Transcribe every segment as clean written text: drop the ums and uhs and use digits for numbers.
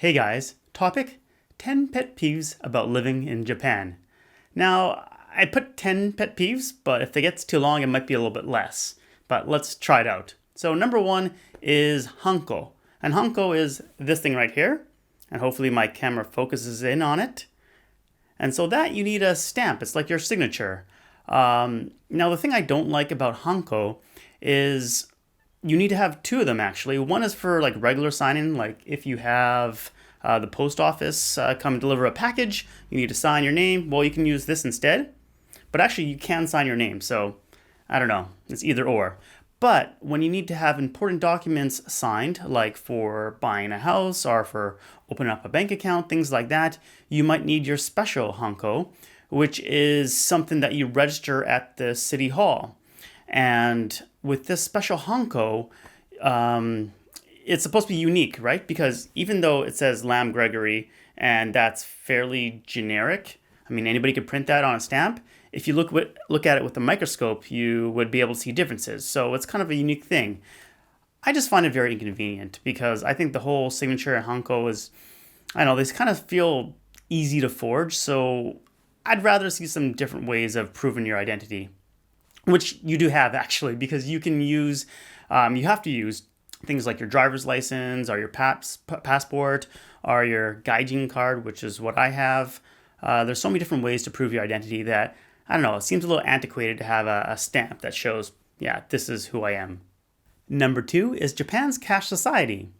Hey guys, topic 10 pet peeves about living in Japan. Now, I put 10 pet peeves, but if it gets too long, it might be a little bit less. But let's try it out. So, number one is hanko. And hanko is this thing right here. And hopefully, my camera focuses in on it. And so, that you need a stamp, it's like your signature. Now, the thing I don't like about hanko is you need to have two of them actually. One is for like regular signing, like if you have the post office come deliver a package, you need to sign your name. Well, you can use this instead, but actually you can sign your name. So I don't know, it's either or. But when you need to have important documents signed, like for buying a house or for opening up a bank account, things like that, you might need your special hanko, which is something that you register at the city hall. And with this special hanko, it's supposed to be unique, right? Because even though it says Lamb Gregory and that's fairly generic, I mean, anybody could print that on a stamp. If you look at it with a microscope, you would be able to see differences. So it's kind of a unique thing. I just find it very inconvenient because I think the whole signature and hanko is, I don't know, they kind of feel easy to forge. So I'd rather see some different ways of proving your identity, which you do have actually, because you can use, you have to use things like your driver's license or your passport or your gaijin card, which is what I have. There's so many different ways to prove your identity that, I don't know, it seems a little antiquated to have a stamp that shows, yeah, this is who I am. Number two is Japan's cash society.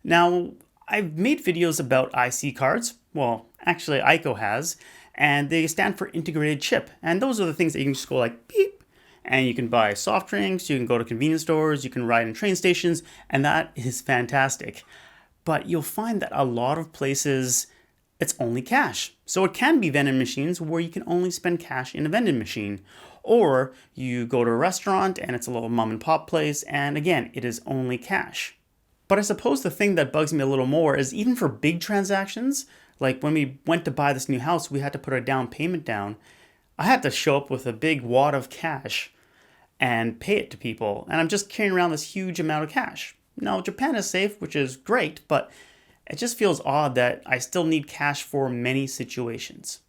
Now, I've made videos about IC cards. Well, actually, Aiko has, and they stand for integrated chip. And those are the things that you can just go like beep, and you can buy soft drinks, you can go to convenience stores, you can ride in train stations, and that is fantastic. But you'll find that a lot of places, it's only cash. So it can be vending machines where you can only spend cash in a vending machine. Or you go to a restaurant and it's a little mom and pop place, and again, it is only cash. But I suppose the thing that bugs me a little more is even for big transactions, like when we went to buy this new house, we had to put a down payment down. I had to show up with a big wad of cash and pay it to people. And I'm just carrying around this huge amount of cash. Now, Japan is safe, which is great, but it just feels odd that I still need cash for many situations.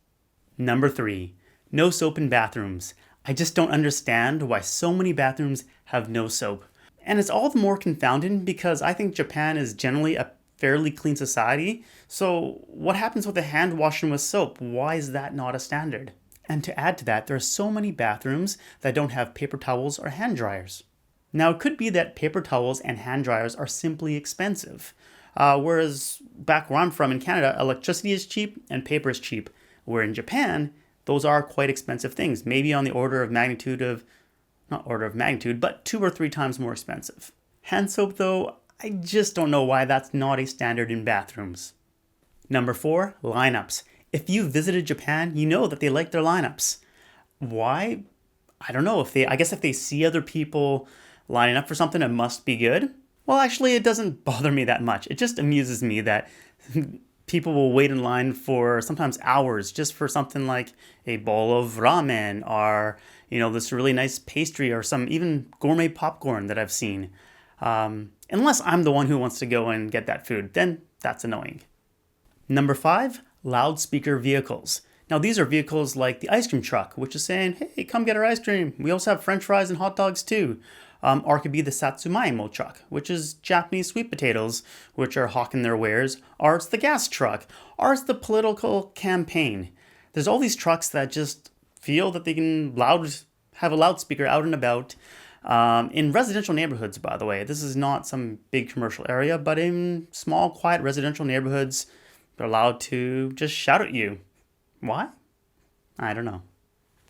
Number three, no soap in bathrooms. I just don't understand why so many bathrooms have no soap. And it's all the more confounding because I think Japan is generally a fairly clean society. So what happens with the hand washing with soap? Why is that not a standard? And to add to that, there are so many bathrooms that don't have paper towels or hand dryers. Now, it could be that paper towels and hand dryers are simply expensive. Whereas back where I'm from in Canada, electricity is cheap and paper is cheap. Where in Japan, those are quite expensive things, maybe on the order of magnitude of, not order of magnitude, but 2 or 3 times more expensive. Hand soap though, I just don't know why that's not a standard in bathrooms. Number 4, lineups. If you visited Japan, you know that they like their lineups. Why? I don't know. I guess if they see other people lining up for something, it must be good. Well, actually, it doesn't bother me that much. It just amuses me that people will wait in line for sometimes hours just for something like a bowl of ramen or, this really nice pastry or some even gourmet popcorn that I've seen. Unless I'm the one who wants to go and get that food, then that's annoying. Number 5, loudspeaker vehicles. Now, these are vehicles like the ice cream truck, which is saying, hey, come get our ice cream. We also have french fries and hot dogs too. Or it could be the Satsumaimo truck, which is Japanese sweet potatoes, which are hawking their wares. Or it's the gas truck. Or it's the political campaign. There's all these trucks that just feel that they can have a loudspeaker out and about. In residential neighborhoods, by the way. This is not some big commercial area, but in small, quiet residential neighborhoods, they're allowed to just shout at you. Why? I don't know.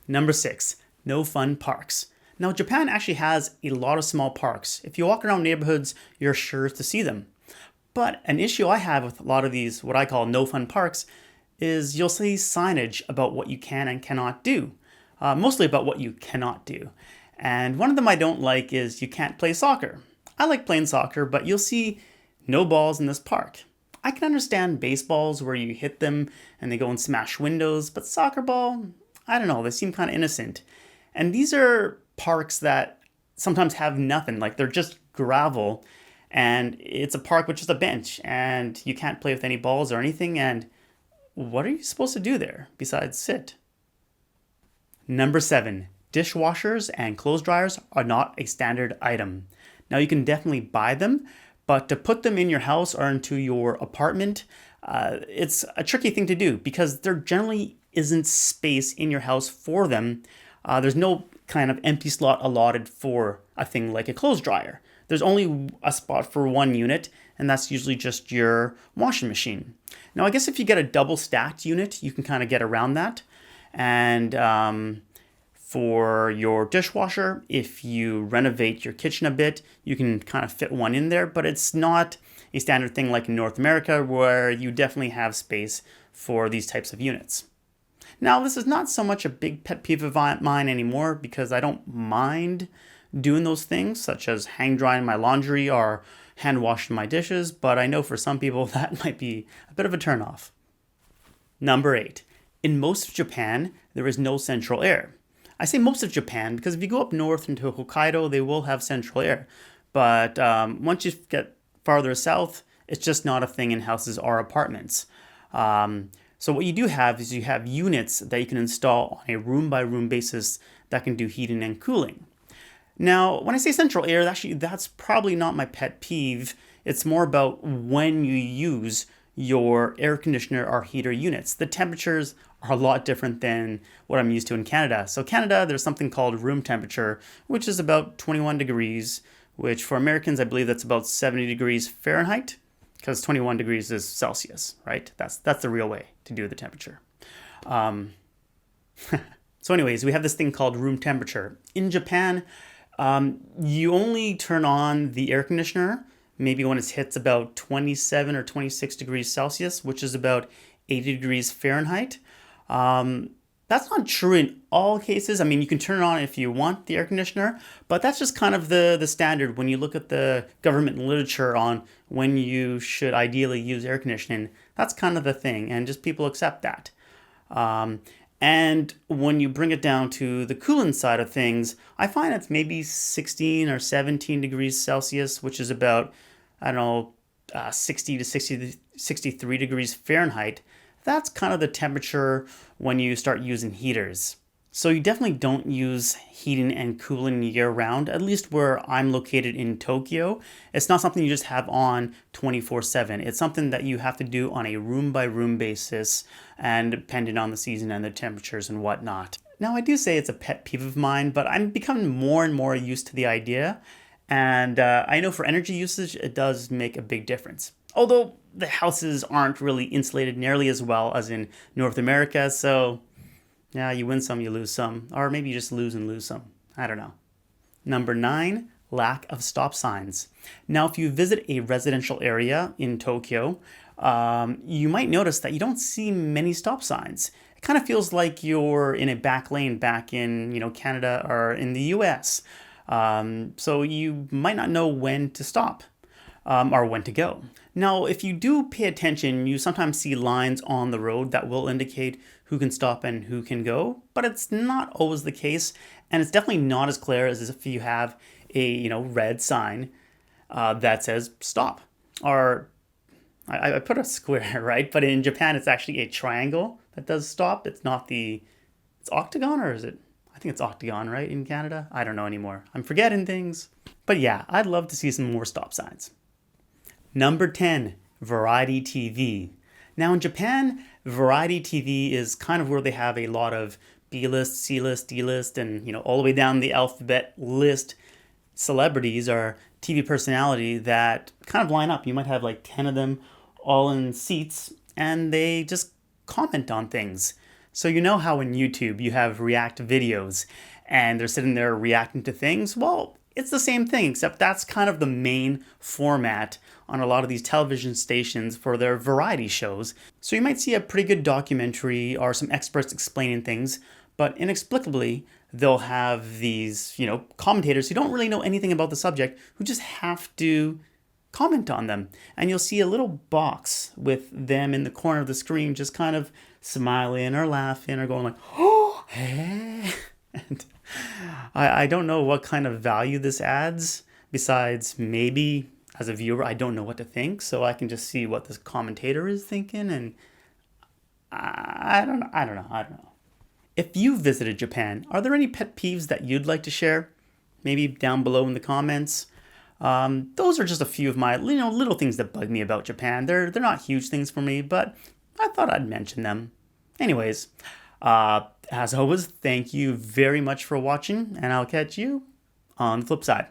Number 6, no fun parks. Now, Japan actually has a lot of small parks. If you walk around neighborhoods, you're sure to see them. But an issue I have with a lot of these, what I call no fun parks, is you'll see signage about what you can and cannot do. Mostly about what you cannot do. And one of them I don't like is you can't play soccer. I like playing soccer, but you'll see no balls in this park. I can understand baseballs where you hit them and they go and smash windows, but soccer ball, I don't know, they seem kind of innocent. And these are parks that sometimes have nothing, like they're just gravel. And it's a park with just a bench, and you can't play with any balls or anything. And what are you supposed to do there besides sit? Number 7, dishwashers and clothes dryers are not a standard item. Now, you can definitely buy them, but to put them in your house or into your apartment, it's a tricky thing to do because there generally isn't space in your house for them. There's no kind of empty slot allotted for a thing like a clothes dryer. There's only a spot for one unit, and that's usually just your washing machine. Now, I guess if you get a double stacked unit, you can kind of get around that. And for your dishwasher, if you renovate your kitchen a bit, you can kind of fit one in there, but it's not a standard thing like in North America where you definitely have space for these types of units. Now, this is not so much a big pet peeve of mine anymore because I don't mind doing those things, such as hang drying my laundry or hand washing my dishes, but I know for some people that might be a bit of a turnoff. Number 8. In most of Japan, there is no central air. I say most of Japan because if you go up north into Hokkaido, they will have central air. But once you get farther south, it's just not a thing in houses or apartments. So what you do have is you have units that you can install on a room-by-room basis that can do heating and cooling. Now, when I say central air, that's probably not my pet peeve. It's more about when you use your air conditioner or heater units. The temperatures are a lot different than what I'm used to in Canada. So Canada, there's something called room temperature, which is about 21 degrees, which for Americans, I believe that's about 70 degrees Fahrenheit, because 21 degrees is Celsius, right? That's the real way to do the temperature. So anyways, we have this thing called room temperature. In Japan, you only turn on the air conditioner maybe when it hits about 27 or 26 degrees Celsius, which is about 80 degrees Fahrenheit. That's not true in all cases. I mean, you can turn it on if you want the air conditioner, but that's just kind of the standard when you look at the government literature on when you should ideally use air conditioning. That's kind of the thing, and just people accept that. And when you bring it down to the cooling side of things, I find it's maybe 16 or 17 degrees Celsius, which is about, 60 to 63 degrees Fahrenheit. That's kind of the temperature when you start using heaters. So you definitely don't use heating and cooling year round, at least where I'm located in Tokyo. It's not something you just have on 24/7. It's something that you have to do on a room by room basis and depending on the season and the temperatures and whatnot. Now, I do say it's a pet peeve of mine, but I'm becoming more and more used to the idea. And I know for energy usage, it does make a big difference. Although the houses aren't really insulated nearly as well as in North America, so yeah, you win some, you lose some. Or maybe you just lose and lose some. I don't know. Number 9, lack of stop signs. Now, if you visit a residential area in Tokyo, you might notice that you don't see many stop signs. It kind of feels like you're in a back lane back in, Canada or in the US. So you might not know when to stop or when to go. Now, if you do pay attention, you sometimes see lines on the road that will indicate who can stop and who can go, but it's not always the case, and it's definitely not as clear as if you have a red sign that says stop. Or I put a square, right? But in Japan, it's actually a triangle that does stop. It's not it's octagon, or is it? I think it's octagon, right, in Canada? I don't know anymore. I'm forgetting things. But yeah, I'd love to see some more stop signs. Number 10, variety TV. Now in Japan, variety TV is kind of where they have a lot of B-list, C-list, D-list, and all the way down the alphabet list celebrities or TV personality that kind of line up. You might have like 10 of them all in seats, and they just comment on things. So you know how in YouTube you have react videos and they're sitting there reacting to things? Well, it's the same thing, except that's kind of the main format on a lot of these television stations for their variety shows. So you might see a pretty good documentary or some experts explaining things, but inexplicably, they'll have these, commentators who don't really know anything about the subject who just have to comment on them. And you'll see a little box with them in the corner of the screen just kind of smiling or laughing or going like, oh, hey. And I don't know what kind of value this adds besides maybe as a viewer, I don't know what to think, so I can just see what this commentator is thinking, and I don't know. I don't know. I don't know. If you visited Japan, are there any pet peeves that you'd like to share? Maybe down below in the comments. Those are just a few of my little things that bug me about Japan. They're not huge things for me, but I thought I'd mention them. Anyways, as always, thank you very much for watching, and I'll catch you on the flip side.